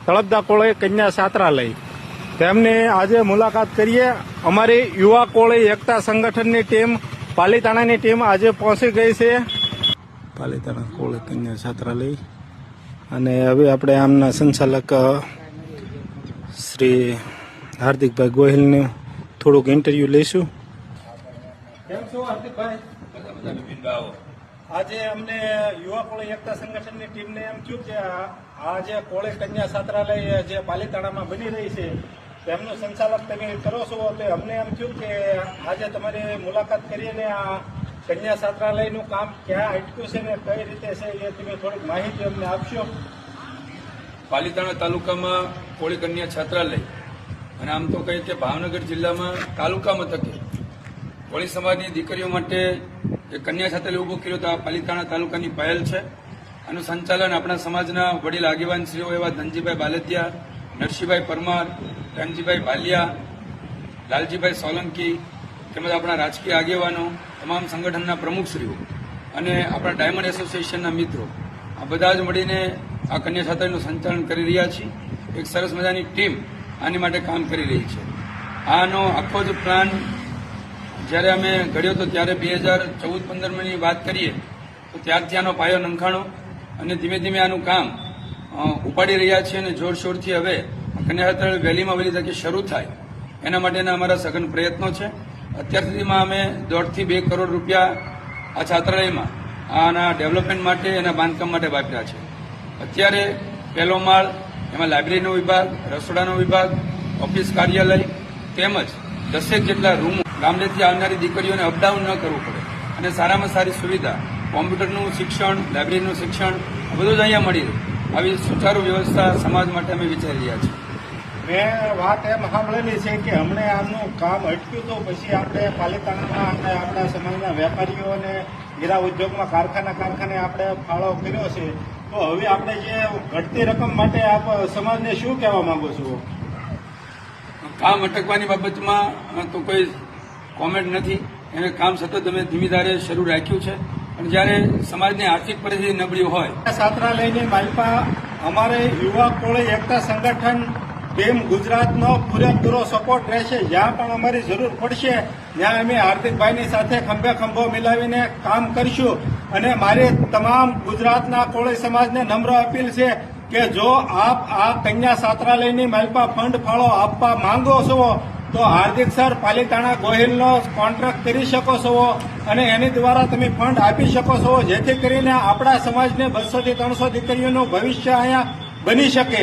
તળપદા કોળી કન્યા છાત્રાલય તેમની આજે મુલાકાત કરીએ। અમારી યુવા કોળી એકતા સંગઠનની ટીમ પાલીતાણાની ટીમ આજે પહોંચી ગઈ છે પાલીતાણા કોળી કન્યા છાત્રાલય અને હવે આપણે આમના સંચાલક શ્રી હાર્દિકભાઈ ગોહિલનું થોડુંક ઇન્ટરવ્યુ લઈશું। કેમ છો હાર્દિકભાઈ? આજે અમને યુવા કોળી એકતા સંગઠનની ટીમને એમ થયું કે આ જે કોળી કન્યા છાત્રાલય જે પાલીતાણામાં બની રહી છે તેમનું સંચાલક તમે કરો છો, તો અમને એમ થયું કે આજે તમારી મુલાકાત કરીને આ કન્યા છાત્રાલયનું કામ ક્યાં અટક્યું છે ને કઈ રીતે છે એ તમે થોડીક માહિતી અમને આપશો। પાલીતાણા તાલુકામાં કોળી કન્યા છાત્રાલય અને આમ તો કહીએ કે ભાવનગર જિલ્લામાં તાલુકા મથકે કોળી સમાજની દીકરીઓ માટે એક કન્યા છાત્રાલય ઉભું કર્યો તો આ પાલીતાણા તાલુકાની પહેલ છે। આનું સંચાલન આપણા સમાજના વડીલ આગેવાનશ્રીઓ એવા ધનજીભાઈ બાલદિયા, નરસિંહભાઈ પરમાર, પ્રેમજીભાઈ ભાલિયા, લાલજીભાઈ સોલંકી તેમજ આપણા રાજકીય આગેવાનો, તમામ સંગઠનના પ્રમુખશ્રીઓ અને આપણા ડાયમંડ એસોસિએશનના મિત્રો આ બધા જ મળીને આ કન્યા છાત્રાલયનું સંચાલન કરી રહ્યા છીએ। એક સરસ મજાની ટીમ આની માટે કામ કરી રહી છે। આનો આખો જ પ્લાન જ્યારે અમે ઘડ્યો હતો ત્યારે 2014-15ની વાત કરીએ તો ત્યારથી આનો પાયો નંખાણો અને ધીમે ધીમે આનું કામ ઉપાડી રહ્યા છીએ અને જોરશોરથી હવે કન્યા છાત્રાલય વહેલીમાં વહેલી તકે શરૂ થાય એના માટેના અમારા સઘન પ્રયત્નો છે। અત્યાર સુધીમાં અમે 1.5 થી 2 કરોડ રૂપિયા આ છાત્રાલયમાં આના ડેવલપમેન્ટ માટે એના બાંધકામ માટે વાપર્યા છે। અત્યારે પહેલો માળ એમાં લાઇબ્રેરીનો વિભાગ, રસોડાનો વિભાગ, ઓફિસ કાર્યાલય તેમજ 10 જેટલા રૂમો ગામડેથી આવનારી દીકરીઓને અપડાઉન ન કરવું પડે અને સારામાં સારી સુવિધા, કોમ્પ્યુટરનું શિક્ષણ, લાઇબ્રેરીનું શિક્ષણ બધું જ અહીંયા મળી રહે આવી સુચારુ વ્યવસ્થા સમાજ માટે અમે વિચારી રહ્યા છીએ। મેં વાત એમ સાંભળેલી છે કે હમણે આમનું કામ અટક્યું તો પછી આપણે પાલીતાણામાં આપણે આપણા સમાજના વેપારીઓ અને હીરા ઉદ્યોગમાં કારખાને આપણે ફાળો કર્યો છે, તો હવે આપણે જે ઘટતી રકમ માટે આપ સમાજને શું કહેવા માંગો છો? કામ અટકવાની બાબતમાં તો કોઈ કોમેન્ટ નથી। એને કામ સતત અમે ધીમી ધારે શરૂ રાખ્યું છે અને જ્યારે સમાજની આર્થિક પરિસ્થિતિ નબળી હોય છાત્રાલયની માલપા અમારે યુવા કોળી એકતા સંગઠન ટીમ ગુજરાતનો પૂરેપૂરો સપોર્ટ રહેશે। જ્યાં પણ અમારી જરૂર પડશે ત્યાં અમે હાર્દિકભાઈની સાથે ખંભે ખંભો મિલાવીને કામ કરીશું અને મારી તમામ ગુજરાતના કોળી સમાજને નમ્ર અપીલ છે કે જો આપ આ કન્યા છાત્રાલયની માલપા ફંડ ફાળો આપવા માંગો છો તો હાર્દિક સર પાલીતાણા ગોહિલનો કોન્ટ્રાક્ટ કરી શકો છો અને એની દ્વારા તમે ફંડ આપી શકો છો, જેથી કરીને આપણા સમાજને 200 થી 300 દીકરીઓનું ભવિષ્ય અહીંયા બની શકે।